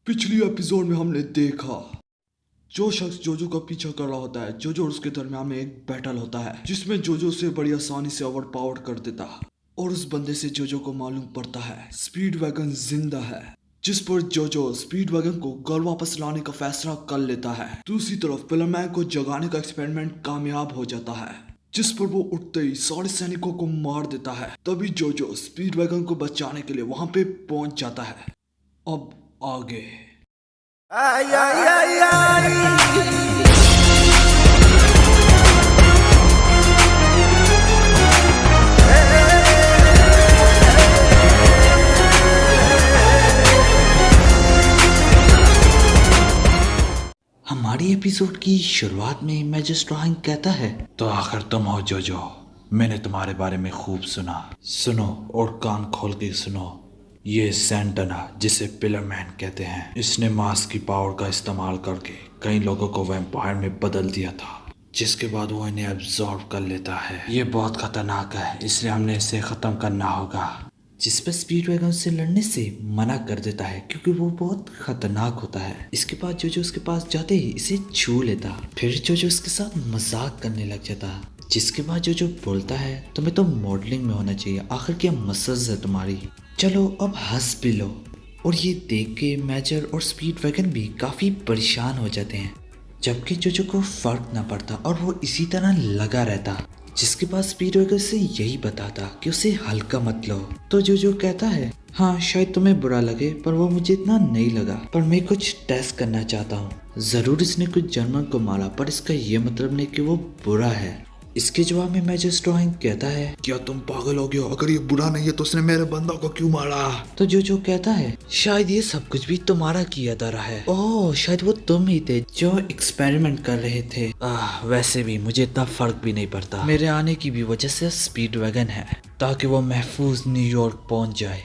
पिछली एपिसोड में हमने देखा जो शख्स जोजो का पीछा कर रहा होता है, जोजो और उसके दरमियान में एक बैटल होता है जिसमें जोजो से बड़ी आसानी से ओवर पावर्ड कर देता है। और उस बंदे से जोजो को मालूम पड़ता है स्पीड वैगन जिंदा है, जिस पर जोजो स्पीड वैगन को घर वापस लाने का फैसला कर लेता है। दूसरी तरफ पिलरमैन को जगाने का एक्सपेरिमेंट कामयाब हो जाता है, जिस पर वो उठते ही सारे सैनिकों को मार देता है। तभी जोजो स्पीड वैगन को बचाने के लिए वहां पे पहुंच जाता है। अब आगे Ay, ay, ay, ay. हमारी एपिसोड की शुरुआत में मैजिस्टर ड्राइंग कहता है, तो आखिर तुम हो जोजो, मैंने तुम्हारे बारे में खूब सुना। सुनो और कान खोल के सुनो। ये सैंटना, जिसे पिलरमैन कहते हैं, इसने मास्क की पावर का इस्तेमाल करके कई लोगों को वैम्पायर में बदल दिया था, जिसके बाद वो इन्हें एब्जॉर्ब कर लेता है। ये बहुत खतरनाक है, इसलिए हमने इसे खत्म करना होगा। जिस पर स्पीड वैगन से लड़ने से मना कर देता है क्योंकि वो बहुत खतरनाक होता है। इसके बाद जोजो उसके पास जाते ही इसे छू लेता, फिर जोजो उसके साथ मजाक करने लग जाता। जिसके बाद जोजो बोलता है, तुम्हें तो मॉडलिंग में होना चाहिए, आखिर क्या मसल्स है तुम्हारी, चलो अब हंस भी लो। और ये देख के मेजर और स्पीड वैगन भी काफी परेशान हो जाते हैं, जबकि जोजो को फर्क ना पड़ता और वो इसी तरह लगा रहता। जिसके बाद स्पीड वैगन से यही बताता कि उसे हल्का मत लो। तो जोजो कहता है, हाँ शायद तुम्हें बुरा लगे पर वो मुझे इतना नहीं लगा, पर मैं कुछ टेस्ट करना चाहता हूँ। जरूर इसने कुछ जर्मन को मारा पर इसका ये मतलब नहीं कि वो बुरा है। इसके जवाब में मैजिस्टर ड्राइंग कहता है, क्या तुम पागल हो गए हो? अगर ये बुरा नहीं है तो उसने मेरे बंदा को क्यों मारा? तो जोजो कहता है, शायद ये सब कुछ भी तुम्हारा किया जा रहा है। ओह शायद वो तुम ही थे जो एक्सपेरिमेंट कर रहे थे। वैसे भी मुझे इतना फर्क भी नहीं पड़ता, मेरे आने की भी वजह से स्पीड वैगन है ताकि वो महफूज न्यूयॉर्क पहुंच जाए।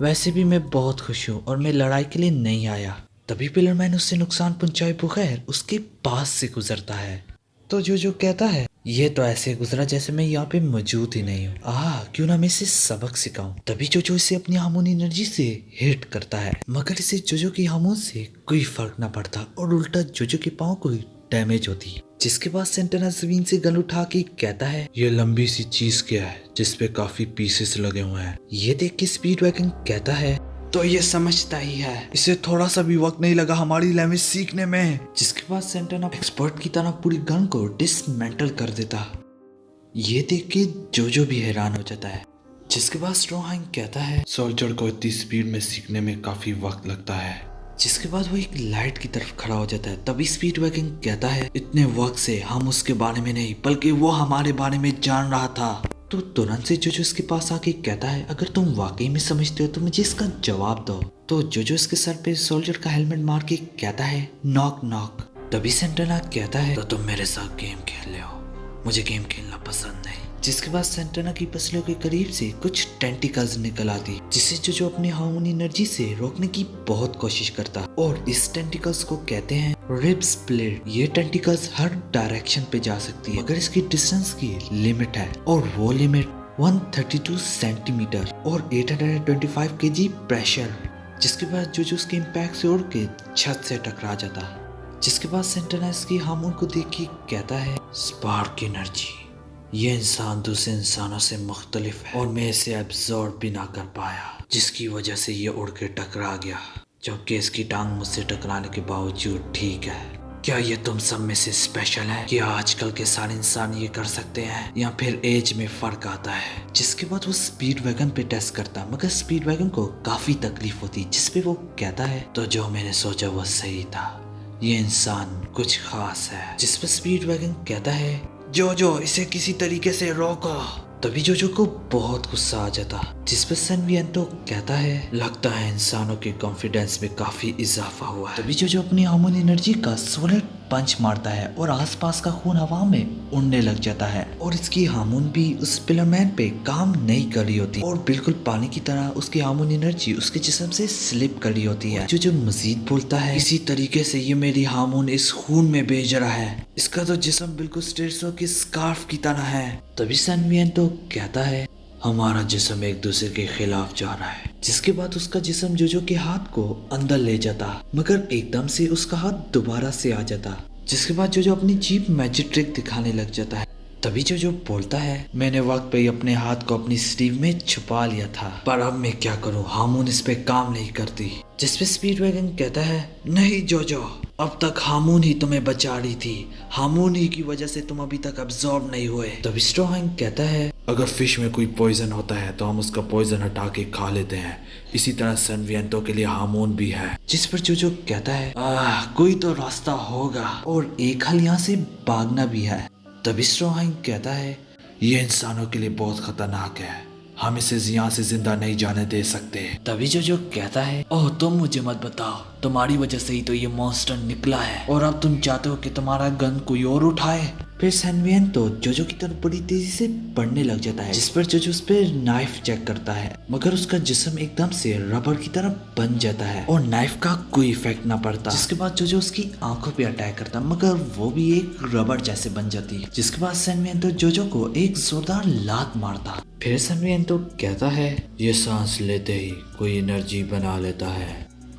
वैसे भी मैं बहुत खुश हूँ और मैं लड़ाई के लिए नहीं आया। तभी पिलरमैन उससे नुकसान पहुंचाए बगैर उसके पास से गुजरता है। तो जोजो कहता है, ये तो ऐसे गुजरा जैसे मैं यहाँ पे मौजूद ही नहीं हूँ। क्यों ना मैं इसे सबक सिखाऊं। तभी जोजो इसे अपनी हार्मोन एनर्जी से हिट करता है, मगर इसे जोजो की हार्मोन से कोई फर्क ना पड़ता और उल्टा जोजो के पाँव को डैमेज होती। जिसके बाद सेंटना जमीन से गन उठा के कहता है, ये लंबी सी चीज क्या है जिसपे काफी पीसेस लगे हुए हैं। ये देख के स्पीड वैगन कहता है, तो ये समझता ही है, इसे थोड़ा सा भी वक्त नहीं लगा हमारी लैंग्वेज सीखने में। जिसके बाद सेंटना एक्सपर्ट की तरह पूरी गन को डिसमेंटल कर देता। ये देख के जोजो भी हैरान हो जाता है। जिसके बाद स्ट्रॉन्ग कहता है, सोल्जर को इतनी स्पीड में सीखने में काफी वक्त लगता है। जिसके बाद वो एक लाइट की तरफ खड़ा हो जाता है। तभी स्पीड वैगन कहता है, इतने वक्त से हम उसके बारे में नहीं बल्कि वो हमारे बारे में जान रहा था। तो तुरंत से जोजो उसके पास आके कहता है, अगर तुम वाकई में समझते हो तो मुझे इसका जवाब दो। तो जोजो उसके सर पे सोल्जर का हेलमेट मार के कहता है, नॉक नॉक। तभी सेंटना कहता है, तो तुम मेरे साथ गेम खेल रहे हो, मुझे गेम खेलना पसंद नहीं। जिसके बाद सेंटना की पसलियों के करीब से कुछ टेंटिकल्स निकल आती, जिसे जोजो अपनी हार्मोन एनर्जी से रोकने की बहुत कोशिश करता और इस टेंटिकल्स को कहते हैं रिब स्प्लिट। ये टेंटिकल्स हर डायरेक्शन पे जा सकती है, मगर इसकी डिस्टेंस की लिमिट है और वो लिमिट 132 सेंटीमीटर और 825 केजी प्रेशर। जिसके बाद जोजो उसके इम्पैक्ट से उड़ के छत से टकरा जाता। जिसके बाद सेंटना इसकी हार्मोन को देख के कहता है, स्पार्क एनर्जी, ये इंसान दूसरे इंसानों से मुख्तलिफ है और मैं इसे एब्जॉर्ब भी ना कर पाया, जिसकी वजह से ये उड़ के टकरा गया, जबकि इसकी टांग मुझसे टकराने के बावजूद ठीक है। क्या ये तुम सब में से स्पेशल है? क्या आजकल के सारे इंसान ये कर सकते हैं या फिर एज में फर्क आता है? जिसके बाद वो स्पीड वैगन पे टेस्ट करता, मगर स्पीड वैगन को काफी तकलीफ होती, जिसपे वो कहता है, तो जो मैंने सोचा वो सही था, ये इंसान कुछ खास है। जिस पर स्पीड वैगन कहता है, जोजो इसे किसी तरीके से रोको। तभी जोजो को बहुत गुस्सा आ जाता, जिस पर सन विएंतो कहता है, लगता है इंसानों के कॉन्फिडेंस में काफी इजाफा हुआ है। तभी जोजो अपनी हार्मोन एनर्जी का सोलर पंच मारता है और आसपास का खून हवा में उड़ने लग जाता है और इसकी हार्मोन भी उस पिलरमैन पे काम नहीं कर रही होती और बिल्कुल पानी की तरह उसकी हार्मोन एनर्जी उसके जिस्म से स्लिप कर रही होती है। जोजो मजीद बोलता है, इसी तरीके से ये मेरी हार्मोन इस खून में भेज रहा है, इसका तो जिस्म बिल्कुल स्टेट्सो की स्कार्फ की तरह है। तभी सन विएंतो कहता है, हमारा जिस्म एक दूसरे के खिलाफ जा रहा है, जिसके बाद उसका जिस्म जोजो के हाथ को अंदर ले जाता, मगर एकदम से उसका हाथ दोबारा से आ जाता। जिसके बाद जोजो अपनी चीप मैजिक ट्रिक दिखाने लग जाता है। तभी जोजो बोलता है, मैंने वक्त पे ही अपने हाथ को अपनी स्लीव में छुपा लिया था, पर अब मैं क्या करूं, हार्मोन इस पे काम नहीं करती। जिस पे स्पीडवैगन कहता है, नहीं जोजो, अब तक हार्मोन ही तुम्हें बचा रही थी, हार्मोन ही की वजह से तुम अभी तक अब्सॉर्ब नहीं हुए। तभी स्ट्रॉ हैंक कहता है, अगर फिश में कोई पॉइजन होता है तो हम उसका पॉइजन हटा के खा लेते हैं, इसी तरह सनवियंतो के लिए हार्मोन भी है। जिस पर जोजो कहता है, कोई तो रास्ता होगा और एक हल यहाँ से भागना भी है। तभी स्ट्रॉ हैंक कहता है, ये इंसानों के लिए बहुत खतरनाक है, हम इसे यहाँ से जिंदा नहीं जाने दे सकते। तभी जोजो कहता है, ओह तुम मुझे मत बताओ, तुम्हारी वजह से ही तो ये मॉन्स्टर निकला है और अब तुम चाहते हो कि तुम्हारा गन कोई और उठाए। फिर सैनवियन तो जोजो की तरफ बड़ी तेजी से बढ़ने लग जाता है, जिस पर जोजो उस पर नाइफ चेक करता है, मगर उसका जिस्म एकदम से रबर की तरह बन जाता है और नाइफ का कोई इफेक्ट ना पड़ता। जिसके बाद जोजो उसकी आंखों पे अटैक करता, मगर वो भी एक रबर जैसे बन जाती। जिसके बाद सैनवियन तो जोजो को एक जोरदार लात मारता। फिर सैनवियन तो कहता है, ये सांस लेते ही कोई एनर्जी बना लेता है,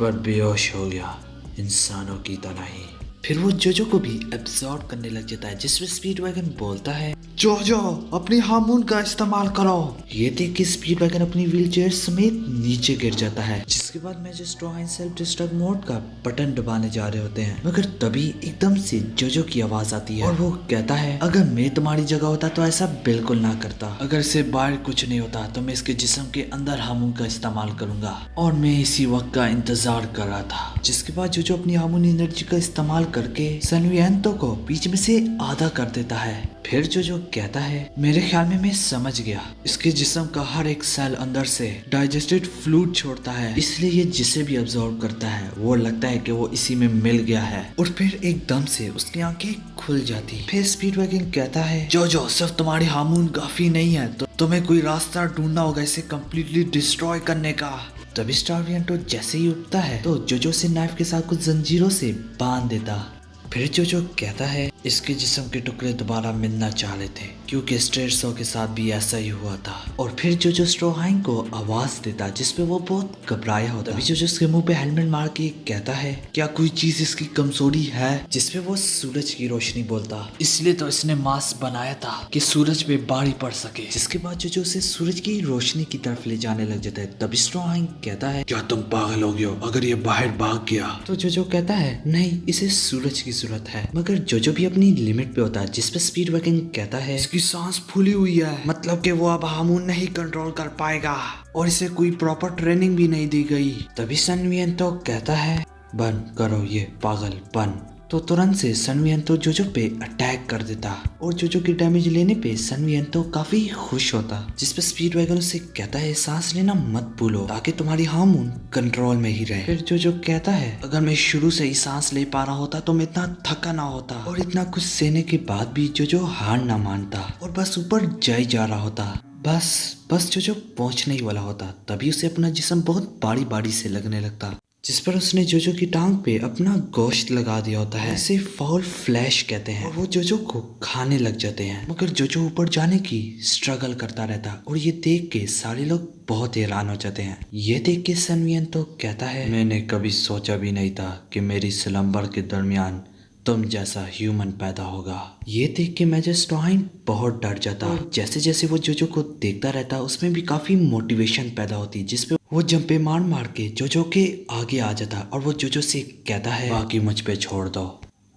पर बेहोश हो गया इंसानों की तरह ही। फिर वो जोजो को भी एब्जॉर्ब करने लग जाता है, जिसमें स्पीडवैगन बोलता है, जोजो अपनी हार्मोन का इस्तेमाल करो। ये देख के स्पीडवैगन अपनी व्हीलचेयर समेत नीचे गिर जाता है। जिसके बाद मेजर स्ट्रॉ हैंक सेल्फ डिस्ट्रक्ट मोड का बटन दबाने जा रहे होते हैं, मगर तभी एकदम से जोजो की आवाज आती है और वो कहता है, अगर मैं तुम्हारी जगह होता तो ऐसा बिल्कुल ना करता। अगर इससे बाहर कुछ नहीं होता तो मैं इसके जिस्म के अंदर हार्मोन का इस्तेमाल करूंगा और मैं इसी वक्त का इंतजार कर रहा था। जिसके बाद जोजो अपनी हार्मोन एनर्जी का इस्तेमाल करके सनवियंतो को बीच में से आधा कर देता है। फिर जोजो कहता है, मेरे ख्याल में मैं समझ गया, इसके जिस्म का हर एक सेल अंदर से डाइजेस्टेड फ्लूइड छोड़ता है, इसलिए ये जिसे भी अब्सॉर्ब करता है वो लगता है कि वो इसी में मिल गया है। और फिर एकदम से उसकी आंखें खुल जाती। फिर स्पीडवैगन कहता है, जोजो सिर्फ तुम्हारी हार्मोन काफी नहीं है, तो तुम्हें कोई रास्ता ढूंढना होगा इसे कम्प्लीटली डिस्ट्रॉय करने का। तभी स्टारवियंटो जैसे ही उठता है तो जोजो से नाइफ के साथ कुछ जंजीरों से बांध देता। फिर जोजो कहता है, इसके जिस्म के टुकड़े दोबारा मिलना चाह रहे थे, क्योंकि स्ट्रेटसो के साथ भी ऐसा ही हुआ था। और फिर जोजो स्ट्रॉ हैंक को आवाज देता, जिसपे वो बहुत घबराया होता। तभी जोजो उसके मुंह पे हेलमेट मार के कहता है, क्या कोई चीज इसकी कमजोरी है? जिसपे वो सूरज की रोशनी बोलता, इसलिए तो इसने मास्क बनाया था कि सूरज पे बारी पड़ सके। जिसके बाद जोजो उसे सूरज की रोशनी की तरफ ले जाने लग जाता है। तभी स्ट्रॉ हैंक कहता है, क्या तुम पागल हो गए हो? अगर ये बाहर भाग गया तो जोजो कहता है, नहीं, इसे सूरज की जरूरत है। मगर जोजो भी अपनी लिमिट पे होता है। जिसपे स्पीडवैगन कहता है, इसकी सांस फूली हुई है, मतलब कि वो अब हार्मोन नहीं कंट्रोल कर पाएगा और इसे कोई प्रॉपर ट्रेनिंग भी नहीं दी गई। तभी सनवियंतो कहता है, बंद करो ये पागलपन। तो तुरंत से सनवियंतो जोजो पे अटैक कर देता और जोजो की डैमेज लेने पे सनवियंतो काफी खुश होता। जिसपे स्पीडवैगन उससे कहता है, सांस लेना मत भूलो ताकि तुम्हारी हार्मोन कंट्रोल में ही रहे। फिर जोजो कहता है, अगर मैं शुरू से ही सांस ले पा रहा होता तो मैं इतना थका ना होता। और इतना कुछ सहने के बाद भी जोजो हार ना मानता और बस ऊपर जा रहा होता। बस जोजो पहुंचने ही वाला होता, तभी उसे अपना जिस्म बहुत बारी बारी से लगने लगता, जिस पर उसने जोजो की टांग पे अपना गोश्त लगा दिया होता है। इसे फाउल फ्लैश कहते हैं और वो जोजो को खाने लग जाते हैं। मगर जोजो ऊपर जाने की स्ट्रगल करता रहता और ये देख के सारे लोग बहुत हैरान हो जाते हैं। ये देख के सनवियंतो कहता है, मैंने कभी सोचा भी नहीं था कि मेरी स्लम्बर के दरमियान तुम जैसा ह्यूमन पैदा होगा। ये देख के मेजर स्ट्रॉ हैंक बहुत डर जाता और जैसे जैसे वो जोजो को देखता रहता उसमें भी काफी मोटिवेशन पैदा होती, जिसपे वो जंपे मार मार के जोजो के आगे आ जाता और वो जोजो से कहता है, बाकी मुझ पे छोड़ दो।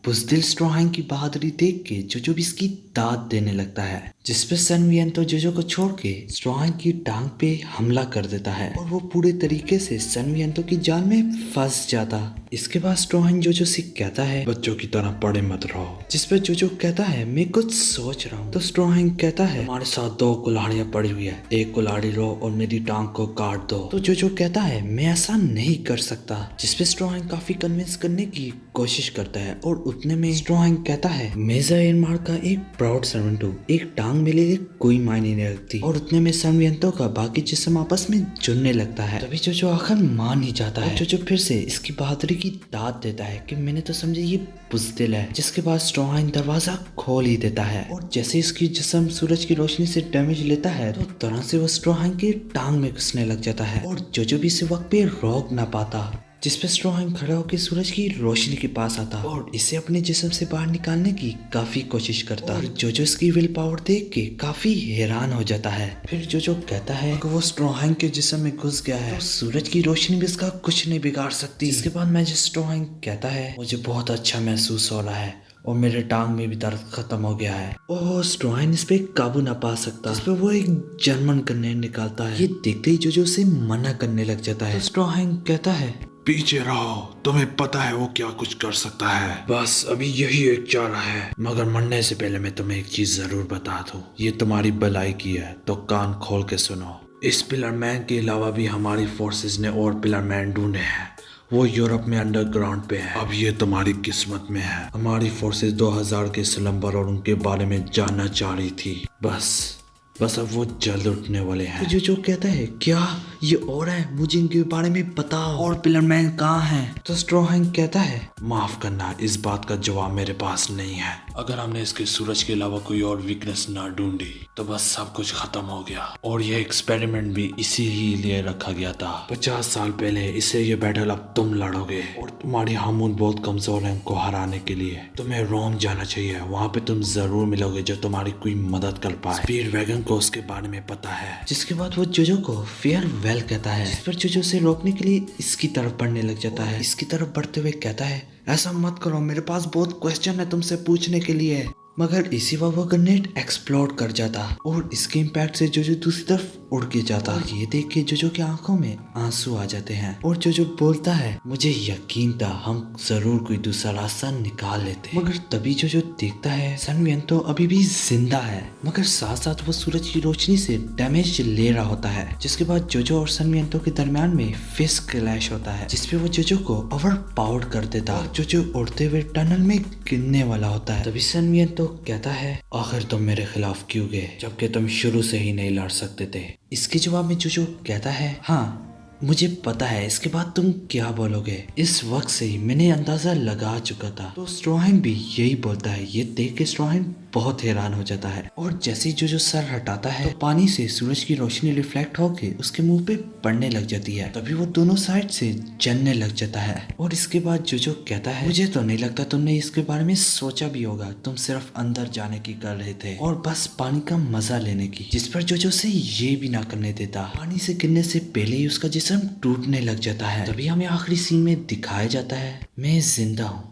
बुज़दिल स्ट्रॉ हैंक की बहादुरी देख के जोजो भी इसकी दाद देने लगता है, जिसपे सनवियंतो जोजो को छोड़ के स्ट्रॉ हैंक की टांग पे हमला कर देता है और वो पूरे तरीके से सनवियंतो की जाल में फंस जाता। इसके बाद स्ट्रॉ हैंक जोजो से कहता है, बच्चों की तरह पड़े मत रहो। जिसपे जोजो कहता है, मैं कुछ सोच रहा हूँ। तो स्ट्रॉ हैंक कहता है, हमारे साथ 2 कुल्हाड़ियां पड़ी हुई है, एक कुल्हाड़ी लो और मेरी टांग को काट दो। तो जोजो कहता है, मैं ऐसा नहीं कर सकता। जिसपे स्ट्रॉ हैंक काफी कन्विंस करने की कोशिश करता है और उतने में स्ट्रॉ हैंक कहता है मैं ज़ायरमार का एक प्राउड सर्वेंट हूँ, एक टांग मेरे लिए कोई मायने नहीं रखती। और उतने में सन वियंतो का बाकी जिस्म आपस में जुड़ने लगता है। तभी जोजो आखिर मान ही जाता है। जोजो फिर से इसकी बहादुरी की दाद देता है कि मैंने तो समझे ये बुज़दिल है। जिसके बाद स्ट्रॉ हैंक दरवाजा खोल ही देता है और जैसे इसकी जिस्म सूरज की रोशनी से डैमेज लेता है तो तरह से वो स्ट्रॉ हैंक की टांग में घुसने लग जाता है और जोजो भी इसी वक्त पे रोक ना पाता, जिस पे स्ट्रॉ हैंक खड़ा होकर सूरज की रोशनी के पास आता और इसे अपने जिस्म से बाहर निकालने की काफी कोशिश करता और जोजो इसकी विल पावर देख के काफी हैरान हो जाता है। फिर जोजो कहता है कि वो स्ट्रॉ हैंक के जिस्म में घुस गया है तो सूरज की रोशनी भी इसका कुछ नहीं बिगाड़ सकती। इसके बाद मैजिक स्ट्रॉ हैंक कहता है मुझे बहुत अच्छा महसूस हो रहा है और मेरे टांग में भी दर्द खत्म हो गया है। ओह स्ट्रॉ हैंक इस पे काबू ना पा सकता, इस पे वो एक जर्मन गन्ने निकालता है। ये देखते ही जोजो उसे मना करने लग जाता है। स्ट्रॉ हैंक कहता है पीछे रहो, तुम्हें पता है वो क्या कुछ कर सकता है। बस अभी यही एक चारा है, मगर मरने से पहले मैं तुम्हें एक चीज जरूर बता दूं, ये तुम्हारी भलाई की है तो कान खोल के सुनो। इस पिलर मैन के अलावा भी हमारी फोर्सेस ने और पिलर मैन ढूंढे हैं, वो यूरोप में अंडरग्राउंड पे है। अब ये तुम्हारी किस्मत में है। हमारी फोर्सेस 2000 के स्लम्बर और उनके बारे में जानना चाह रही थी, बस अब वो जल्द उठने वाले हैं। जो कहता है क्या ये और है, मुझे इनके बारे में बताओ और पिलर मैन कहाँ है। तो स्ट्रॉ हैंक कहता है माफ करना, इस बात का जवाब मेरे पास नहीं है। अगर हमने इसके सूरज के अलावा कोई और वीकनेस ना ढूंढी तो बस सब कुछ खत्म हो गया। और ये एक्सपेरिमेंट भी इसी ही लिए रखा गया था 50 साल पहले। इससे ये बैटल अब तुम लड़ोगे और तुम्हारी हार्मोन बहुत कमजोर है उनको हराने के लिए। तुम्हें रोम जाना चाहिए, वहाँ पे तुम जरूर मिलोगे जो तुम्हारी कोई मदद कर पाए। स्पीड वैगन को उसके बारे में पता है। जिसके बाद वो जोजो को फेयरवेल कहता है, जिस पर जोजो से रोकने के लिए इसकी तरफ बढ़ने लग जाता है। इसकी तरफ बढ़ते हुए कहता है ऐसा मत करो, मेरे पास बहुत क्वेश्चन है तुमसे पूछने के लिए। मगर इसी वक्त वो ग्रेनेड एक्सप्लोड कर जाता और इसके इम्पैक्ट से जोजो दूसरी तरफ उड़ के जाता। और ये देख के जोजो की आंखों में आंसू आ जाते हैं और जोजो बोलता है मुझे यकीन था हम जरूर कोई दूसरा रास्ता निकाल लेते। मगर तभी जोजो देखता है सन वियंतो अभी भी जिंदा है, मगर साथ साथ वो सूरज की रोशनी से डैमेज ले रहा होता है। जिसके बाद जोजो और सन वियंतो के दरमियान में फिस्ट क्लैश होता है, जिसपे वो जोजो को ओवर पावर कर देता और जोजो उड़ते हुए टनल में गिरने वाला होता है। तभी सन वियंतो कहता है आखिर तुम मेरे खिलाफ क्यों गए जबकि तुम शुरू से ही नहीं लड़ सकते थे। इसके जवाब में जोजो कहता है हाँ मुझे पता है इसके बाद तुम क्या बोलोगे, इस वक्त से ही मैंने अंदाजा लगा चुका था। तो स्ट्रॉ हैंक भी यही बोलता है। ये देख के स्ट्रॉ हैंक बहुत हैरान हो जाता है और जैसे ही जोजो सर हटाता है तो पानी से सूरज की रोशनी रिफ्लेक्ट होके उसके मुंह पे पड़ने लग जाती है। तभी वो दोनों साइड से जलने लग जाता है और इसके बाद जोजो कहता है मुझे तो नहीं लगता तुमने इसके बारे में सोचा भी होगा, तुम सिर्फ अंदर जाने की कर रहे थे और बस पानी का मजा लेने की। जिस पर जोजो से ये भी ना करने देता। पानी से गिरने से पहले ही उसका जिस्म टूटने लग जाता है। तभी हमें आखिरी सीन में दिखाया जाता है मैं जिंदा हूँ,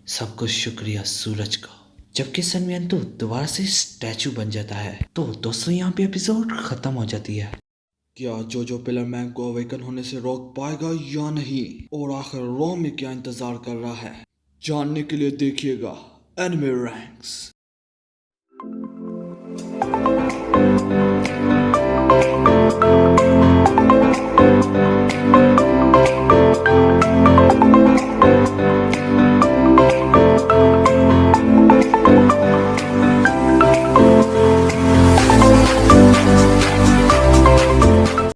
सब कुछ शुक्रिया सूरज का। जबकि सन वियंतो दोबारा से स्टैचू बन जाता है। तो दोस्तों यहाँ पे एपिसोड खत्म हो जाती है। क्या जोजो पिलर मैन को अवेकन होने से रोक पाएगा या नहीं, और आखिर रोम में क्या इंतजार कर रहा है, जानने के लिए देखिएगा एनिमे रैंक्स।